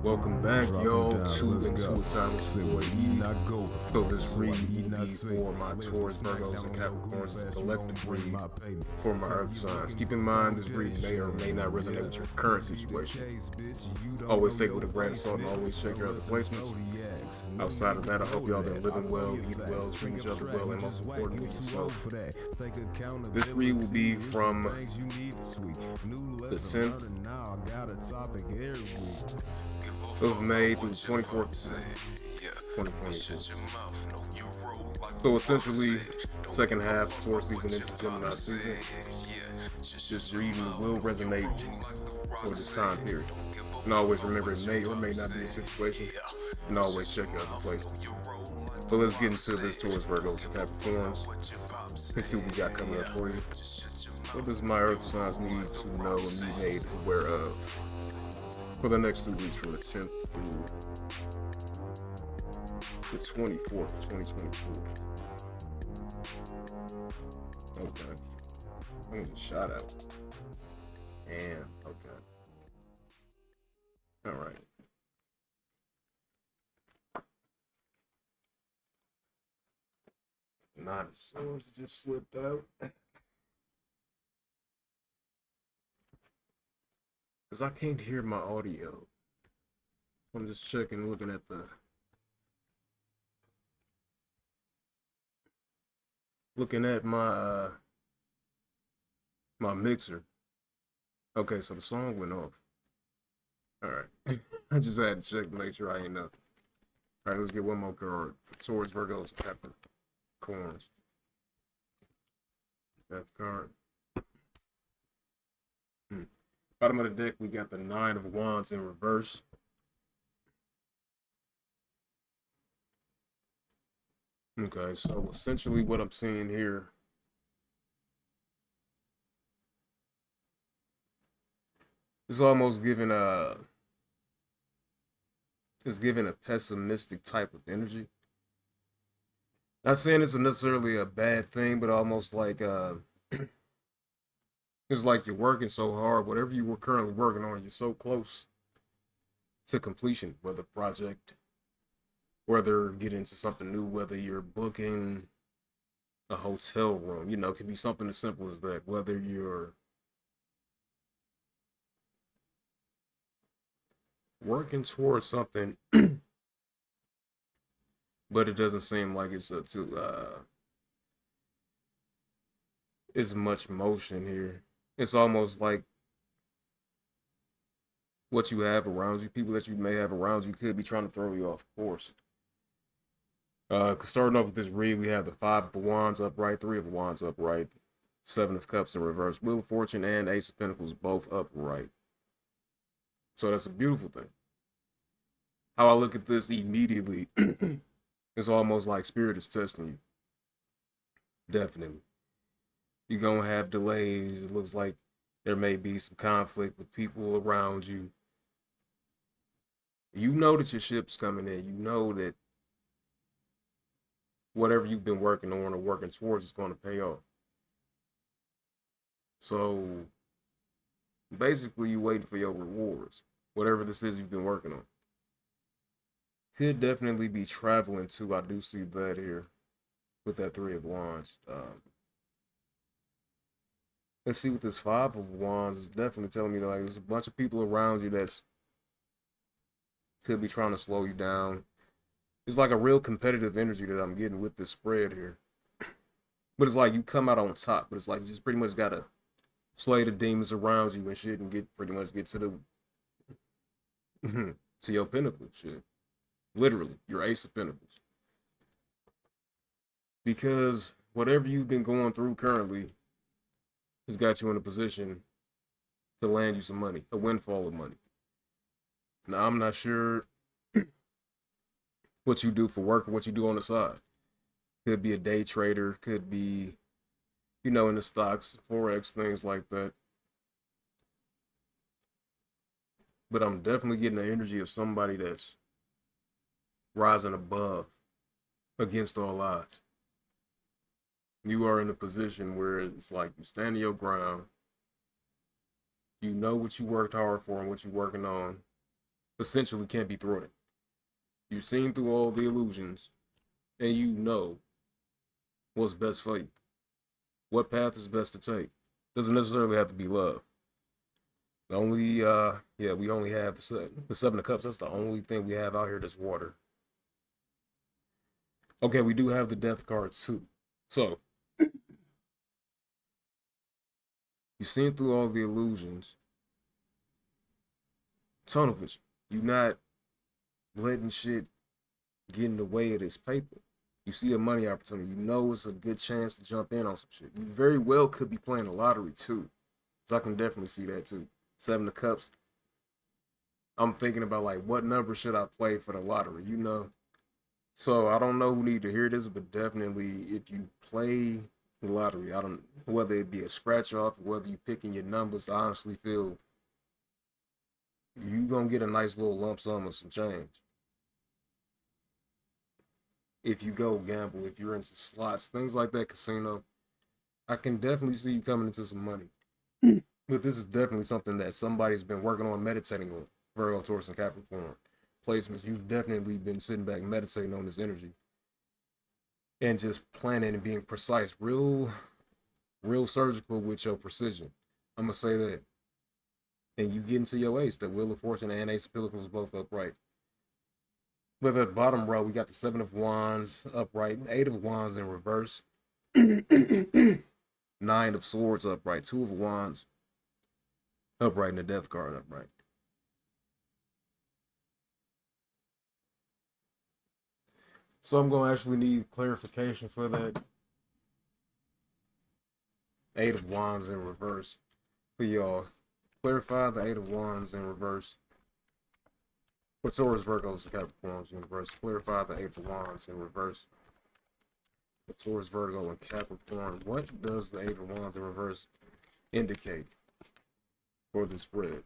Welcome back, y'all, to IntuiThyme. So this read will be for my Taurus, Virgos, and Capricorns, a collective read for my Earth signs. Keep in mind, this read may or may not resonate with your current situation. Always take it with a grain of salt and always check your other placements. Outside of that, I hope y'all been living well, eating well, treating each other well, and most importantly, yourself. This read will be from the 10th of May through the 24th of May, 2022. So essentially, second half Taurus season into Gemini season. This reading will resonate for this time period. And always remember, it may or may not be a situation, and always check your other placements. So let's get into this Taurus, Virgos, and Capricorns. Let's see what we got coming up for you. What does my Earth signs need to know and be made aware of for the next 2 weeks, from the 10th through the 24th of 2024? Okay. I'm gonna shout out. And okay. Alright. Nine of Swords just slipped out. Because I can't hear my audio. I'm just checking, looking at my my mixer. Okay, so the song went off. Alright. I just had to check to make sure I ain't up. Alright, let's get one more card. Taurus, Virgos, Capricorns. That card. Bottom of the deck, we got the Nine of Wands in reverse. Okay, so essentially what I'm seeing here is almost giving a pessimistic type of energy. Not saying it's necessarily a bad thing, but almost like it's like you're working so hard, whatever you were currently working on, you're so close to completion, whether project, whether getting into something new, whether you're booking a hotel room, it could be something as simple as that, whether you're working towards something, but it doesn't seem like it's as much motion here. It's almost like what you have around you, people that you may have around you, could be trying to throw you off course. Starting off with this read, we have the Five of Wands upright, Three of Wands upright, Seven of Cups in reverse, Wheel of Fortune, and Ace of Pentacles both upright. So that's a beautiful thing. How I look at this immediately, it's almost like Spirit is testing you. Definitely. You're going to have delays. It looks like there may be some conflict with people around you. You know that your ship's coming in. You know that whatever you've been working on or working towards is going to pay off. So basically, you're waiting for your rewards. Whatever this is you've been working on. Could definitely be traveling too. I do see that here with that Three of Wands. Let's see what this Five of Wands is definitely telling me that, like, there's a bunch of people around you that's could be trying to slow you down. It's like a real competitive energy that I'm getting with this spread here. But it's like you come out on top, but it's like you just pretty much gotta slay the demons around you and shit and pretty much get to the to your pinnacle shit. Literally, your Ace of Pentacles. Because whatever you've been going through currently has got you in a position to land you some money, a windfall of money. Now, I'm not sure what you do for work or what you do on the side. Could be a day trader, could be, in the stocks, Forex, things like that. But I'm definitely getting the energy of somebody that's rising above against all odds. You are in a position where it's like you stand your ground. You know what you worked hard for and what you're working on essentially can't be thwarted. You've seen through all the illusions and you know what's best for you. What path is best to take. Doesn't necessarily have to be love. The only, yeah, we only have the seven of cups. That's the only thing we have out here that's water. Okay, we do have the death card too. So, you've seen through all the illusions. Tunnel vision. You're not letting shit get in the way of this paper. You see a money opportunity. You know it's a good chance to jump in on some shit. You very well could be playing the lottery too. So I can definitely see that too. Seven of Cups. I'm thinking about like what number should I play for the lottery, you know? So I don't know who need to hear this, but definitely if you play the lottery, I don't whether it be a scratch off or whether you picking your numbers, I honestly feel you gonna get a nice little lump sum of some change. If you go gamble, if you're into slots, things like that, casino, I can definitely see you coming into some money. But this is definitely something that somebody's been working on, meditating on. Virgo, Taurus, and Capricorn placements. You've definitely been sitting back meditating on this energy and just planning and being precise, real surgical with your precision. I'm gonna say that. And you get into your ace, the Wheel of Fortune and Ace of Pentacles both upright. But at the bottom row, we got the Seven of Wands upright, Eight of Wands in reverse, Nine of Swords upright, Two of Wands upright, and the Death card upright. So I'm going to actually need clarification for that Eight of Wands in reverse for y'all. Clarify the Eight of Wands in reverse. For Taurus, Virgos, and Capricorns in reverse. Clarify the Eight of Wands in reverse. For Taurus, Virgo, and Capricorn. What does the Eight of Wands in reverse indicate for the spread?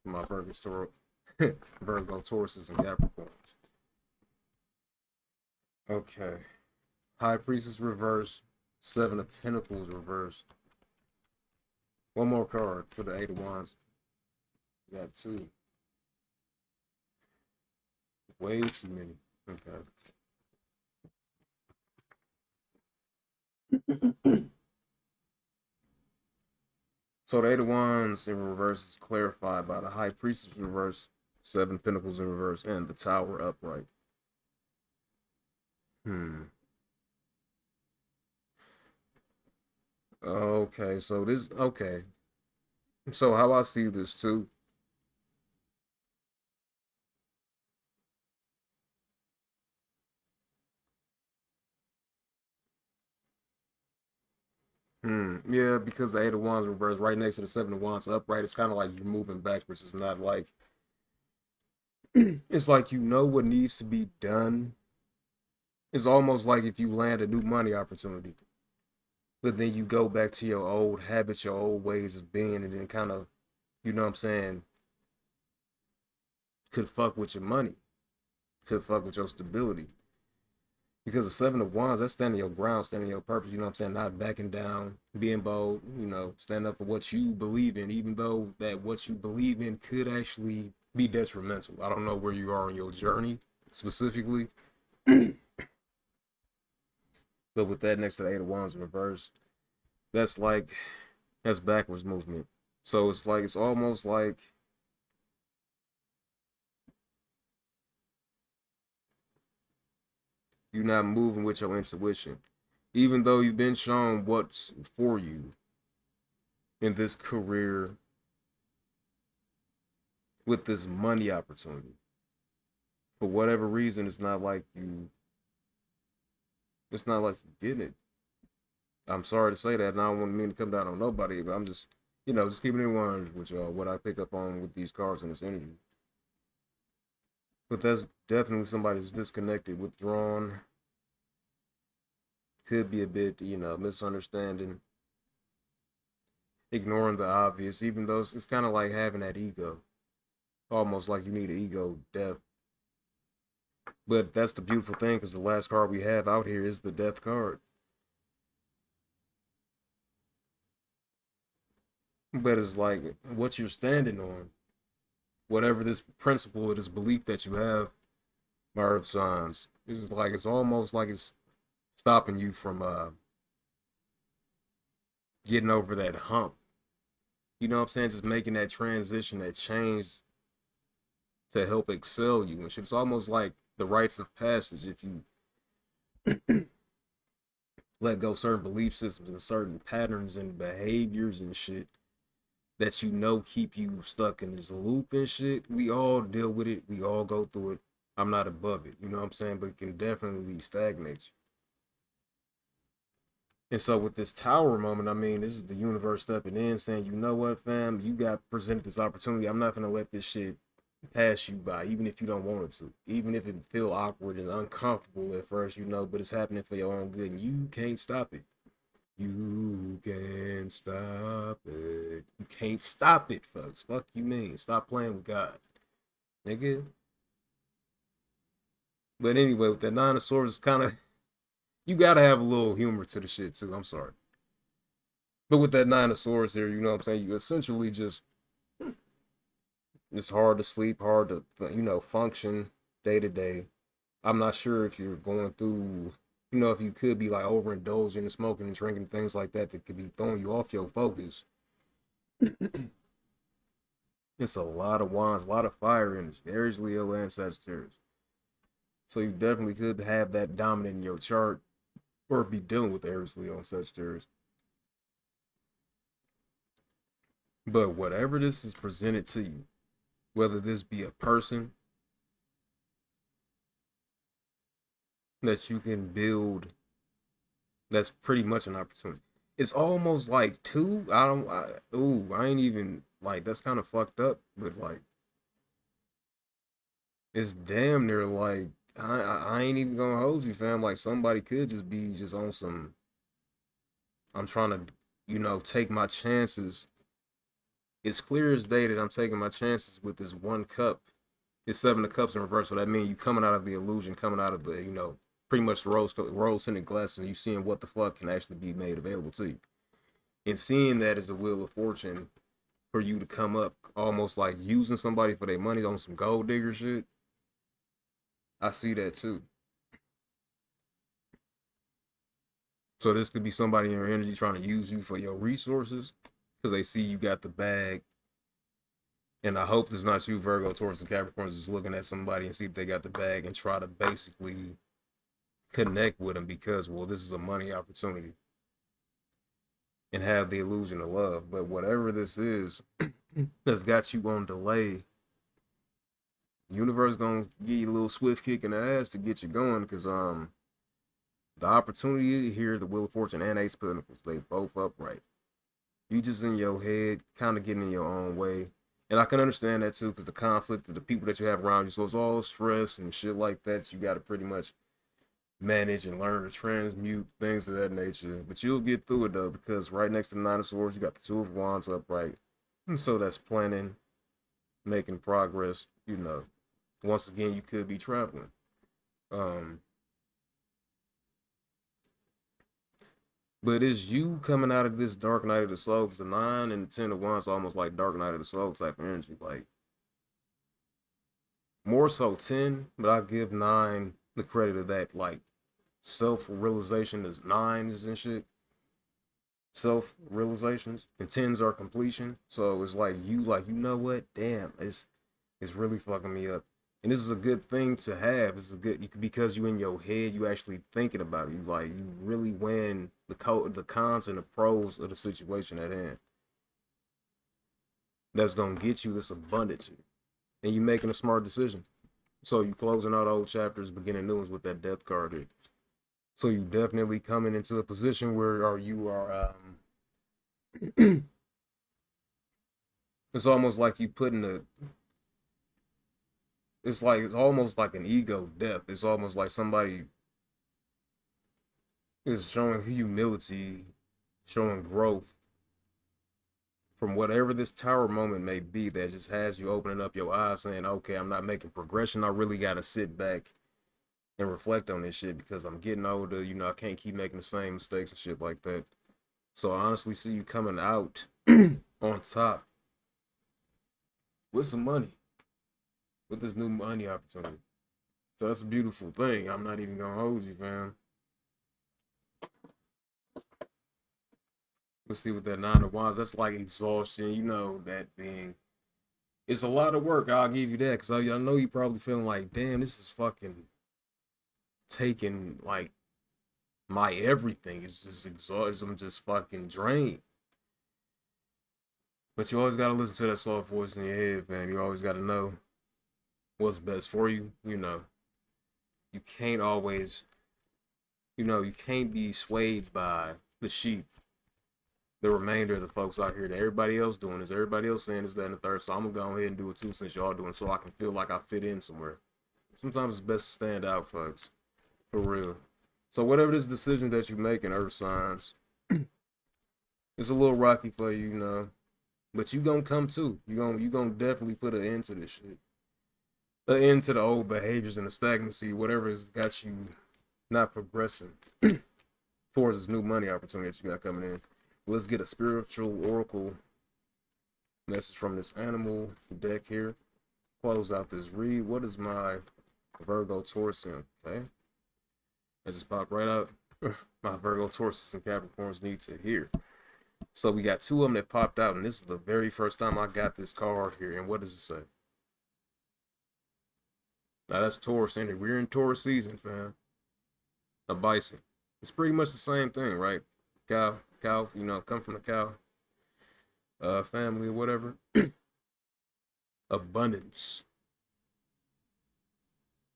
For my Virgo, Tauruses, and Capricorns. Okay. High Priestess reverse. Seven of Pentacles reverse. One more card for the Eight of Wands. We got two. Way too many. Okay. So the Eight of Wands in reverse is clarified by the High Priestess reverse, Seven Pentacles in reverse, and the Tower upright. Okay, so this, okay. So how I see this too. Yeah, because the Eight of Wands reverse right next to the Seven of Wands upright, it's kind of like you're moving backwards. It's not like, it's like you know what needs to be done. It's almost like if you land a new money opportunity, but then you go back to your old habits, your old ways of being, and then kind of, you know what I'm saying, could fuck with your money, could fuck with your stability. Because the Seven of Wands, that's standing your ground, standing your purpose, you know what I'm saying? Not backing down, being bold, you know, stand up for what you believe in, even though that what you believe in could actually be detrimental. I don't know where you are on your journey specifically. But with that next to the Eight of Wands in reverse, that's like, that's backwards movement. So it's like, it's almost like you're not moving with your intuition. Even though you've been shown what's for you in this career with this money opportunity. For whatever reason, it's not like you get it. I'm sorry to say that, and I don't want to mean to come down on nobody, but I'm just, you know, just keeping it in orange with y'all, what I pick up on with these cards in this energy. But that's definitely somebody who's disconnected, withdrawn. Could be a bit, you know, misunderstanding, ignoring the obvious, even though it's kind of like having that ego. Almost like you need an ego death. But that's the beautiful thing, because the last card we have out here is the death card. But it's like what you're standing on, whatever this principle or this belief that you have, my earth signs. It's like it's almost like it's stopping you from getting over that hump. You know what I'm saying? Just making that transition, that change to help excel you and shit. It's almost like the rites of passage. If you let go certain belief systems and certain patterns and behaviors and shit that you know keep you stuck in this loop and shit, we all deal with it. We all go through it. I'm not above it. You know what I'm saying? But it can definitely stagnate you. And so with this tower moment, I mean, this is the universe stepping in saying, you know what, fam, you got presented this opportunity. I'm not gonna let this shit pass you by, even if you don't want it to. Even if it feel awkward and uncomfortable at first, you know, but it's happening for your own good and you can't stop it. You can't stop it. You can't stop it, folks. Fuck you mean. Stop playing with God. Nigga. But anyway, with that Nine of Swords, it's kind of, you gotta have a little humor to the shit too. I'm sorry. But with that Nine of Swords here, you know what I'm saying? You essentially just, it's hard to sleep, hard to, you know, function day to day. I'm not sure if you're going through, you know, if you could be like overindulging and smoking and drinking things like that that could be throwing you off your focus. It's a lot of wands, a lot of fire energy, Aries, Leo, and Sagittarius. So you definitely could have that dominant in your chart or be dealing with Aries, Leo, and Sagittarius. But whatever this is presented to you, whether this be a person that you can build, that's pretty much an opportunity. It's almost like two. I ain't even like that's kind of fucked up, but like it's damn near like I ain't even gonna hold you, fam. Like somebody could just be just on some. I'm trying to, you know, take my chances. It's clear as day that I'm taking my chances with this one cup. It's Seven of Cups in reverse, so that means you coming out of the illusion, coming out of the, you know, pretty much the rose tinted glass, and you seeing what the fuck can actually be made available to you. And seeing that as a wheel of fortune for you to come up, almost like using somebody for their money on some gold digger shit. I see that too. So this could be somebody in your energy trying to use you for your resources because they see you got the bag. And I hope this is not you, Virgo, Taurus, and Capricorn, just looking at somebody and see if they got the bag and try to basically connect with them because, well, this is a money opportunity and have the illusion of love. But whatever this is that's got you on delay, universe gonna give you a little swift kick in the ass to get you going because the opportunity here, the Wheel of Fortune and Ace of Pentacles, they both upright. You just in your head, kind of getting in your own way. And I can understand that too, because the conflict of the people that you have around you. So it's all stress and shit like that. You got to pretty much manage and learn to transmute things of that nature. But you'll get through it though, because right next to the Nine of Swords, you got the Two of Wands upright. And so that's planning, making progress. You know, once again, you could be traveling. Um, But it's you coming out of this dark night of the soul, because the 9 and the 10 of Wands almost like dark night of the soul type of energy. Like, more so 10, but I give 9 the credit of that, like, self-realization is 9s and shit. Self-realizations. And 10s are completion. So it's like, you know what? Damn, it's really fucking me up. And this is a good thing to have. This is a good because you in your head, you actually thinking about it. You like you really win the cons and the pros of the situation at hand. That's gonna get you this abundance, and you making a smart decision. So you closing out old chapters, beginning new ones with that death card here. So you definitely coming into a position where you are. It's almost like you putting a it's almost like an ego death. It's almost like somebody is showing humility, showing growth from whatever this tower moment may be that just has you opening up your eyes saying, okay, I'm not making progression. I really got to sit back and reflect on this shit because I'm getting older. You know, I can't keep making the same mistakes and shit like that. So I honestly see you coming out on top with some money, with this new money opportunity. So that's a beautiful thing. I'm not even gonna hold you, fam. Let's see what that nine of wands. That's like exhaustion. You know that being. It's a lot of work. I'll give you that because I know you probably feeling like, damn, this is fucking taking like my everything. It's just exhausting. I'm just fucking drained. But you always gotta listen to that soft voice in your head, fam. You always gotta know what's best for you. You know, you can't always, you can't be swayed by the sheep, the remainder of the folks out here that everybody else doing is everybody else saying this, that, and the third. So I'm gonna go ahead and do it too since y'all doing it so I can feel like I fit in somewhere. Sometimes it's best to stand out, folks. For real. So whatever this decision that you make in earth signs, it's a little rocky for you, But you gonna come too. You gonna definitely put an end to this shit. An end to the old behaviors and the stagnancy, whatever has got you not progressing towards this new money opportunity that you got coming in. Let's get a spiritual oracle message from this animal deck here. Close out this read. What is my Virgo Taurus in? Okay. That just popped right out. My Virgo Tauruses and Capricorns need to hear. So we got two of them that popped out, and this is the very first time I got this card here. And what does it say? Now that's Taurus energy. We're in Taurus season, fam. A bison. It's pretty much the same thing, right? Cow, come from the cow family or whatever. Abundance.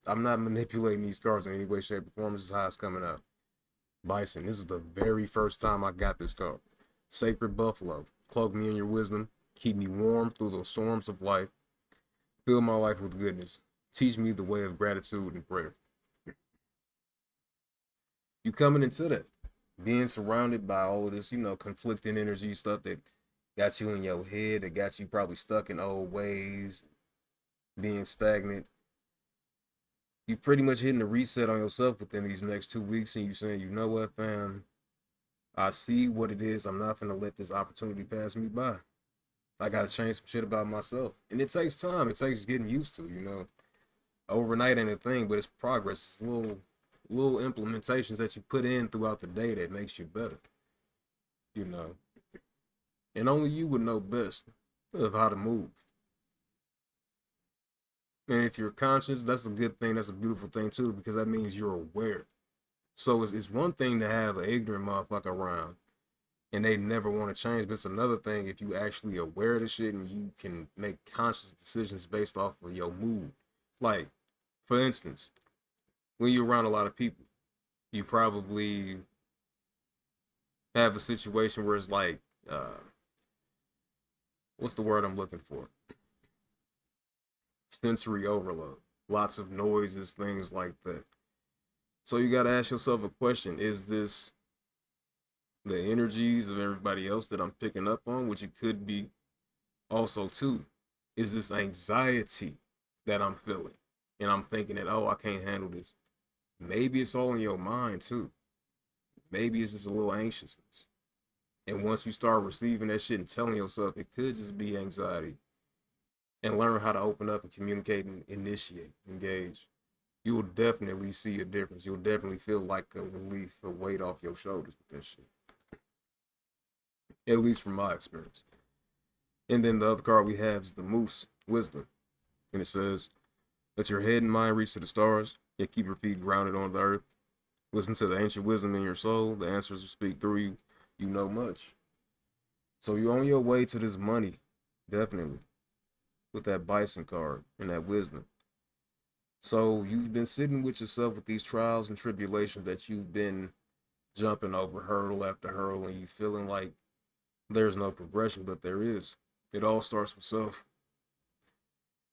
I'm not manipulating these cards in any way, shape, or form. This is how it's coming out. Bison. This is the very first time I got this card. Sacred buffalo. Cloak me in your wisdom. Keep me warm through the storms of life. Fill my life with goodness. Teach me the way of gratitude and prayer. You coming into that. Being surrounded by all of this, conflicting energy stuff that got you in your head, that got you probably stuck in old ways, being stagnant. You pretty much hitting a reset on yourself within these next 2 weeks, and you saying, you know what, fam? I see what it is. I'm not gonna let this opportunity pass me by. I gotta change some shit about myself. And it takes time. It takes getting used to, Overnight ain't a thing, but it's progress. It's little implementations that you put in throughout the day that makes you better. And only you would know best of how to move. And if you're conscious, that's a good thing. That's a beautiful thing too, because that means you're aware. So it's one thing to have an ignorant motherfucker around and they never want to change, but it's another thing if you actually aware of the shit and you can make conscious decisions based off of your mood. Like, for instance, when you're around a lot of people, you probably have a situation where it's like, what's the word I'm looking for? Sensory overload. Lots of noises, things like that. So you got to ask yourself a question. Is this the energies of everybody else that I'm picking up on, which it could be also too? Is this anxiety that I'm feeling? And I'm thinking that, oh, I can't handle this. Maybe it's all in your mind too. Maybe it's just a little anxiousness. And once you start receiving that shit and telling yourself it could just be anxiety, and learn how to open up and communicate and initiate, engage, you will definitely see a difference. You'll definitely feel like a relief, a weight off your shoulders with that shit. At least from my experience. And then the other card we have is the Moose, Wisdom. And it says, let your head and mind reach to the stars, yet keep your feet grounded on the earth. Listen to the ancient wisdom in your soul. The answers will speak through you. You know much. So you're on your way to this money, definitely, with that bison card and that wisdom. So you've been sitting with yourself with these trials and tribulations that you've been jumping over hurdle after hurdle, and you feeling like there's no progression, but there is. It all starts with self.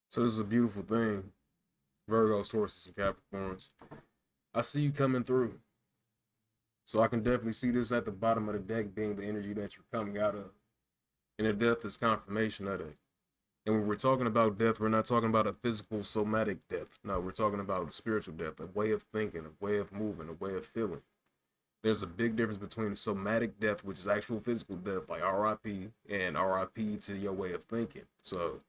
So this is a beautiful thing. Virgos, Tauruses, and Capricorns. I see you coming through. So I can definitely see this at the bottom of the deck being the energy that you're coming out of. And the death is confirmation of that. And when we're talking about death, we're not talking about a physical, somatic death. No, we're talking about spiritual death, a way of thinking, a way of moving, a way of feeling. There's a big difference between somatic death, which is actual physical death, like RIP, and RIP to your way of thinking. So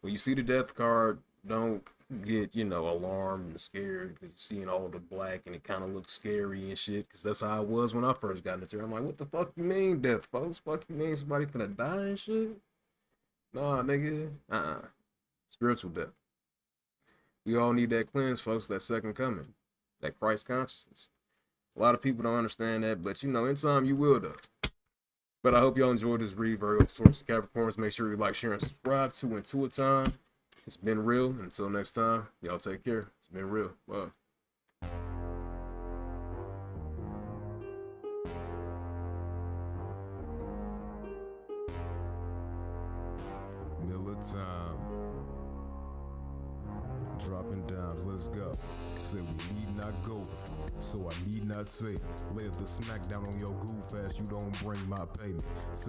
when you see the death card, don't get, alarmed and scared because you're seeing all of the black and it kind of looks scary and shit. Because that's how I was when I first got into it. I'm like, what the fuck you mean death, folks? Fuck you mean somebody finna die and shit? Nah, nigga. Spiritual death. We all need that cleanse, folks, that second coming, that Christ consciousness. A lot of people don't understand that, but in time you will though. But I hope y'all enjoyed this read, Virgos, Taurus, and Capricorns. Make sure you like, share, and subscribe to IntuiThyme. It's been real. Until next time, y'all take care. It's been real. Bye. Miller time. Dropping dimes, let's go. Say we need not go, so I need not say. Lay the smack down on your goof ass, you don't bring my payment.